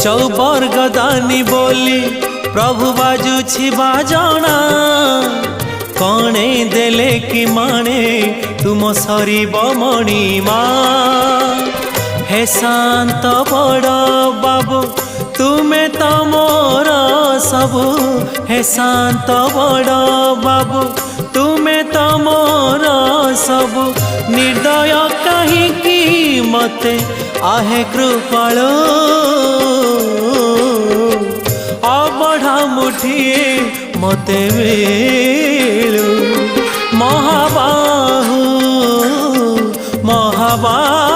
चौबर्ग दानी बोली प्रभु बाजुछि बाजना कणे देले कि माने तुम सरीब मणिमा हे शांत बड़ बाबू तुम्हें तो मोर सबु हे शांत बड़ बाबू तुम्हें तो मोर सबु निर्दय कहीं मते आहे कृपाल अबढ़ा मुठिए मते मिलू महाबाहु महाबाहु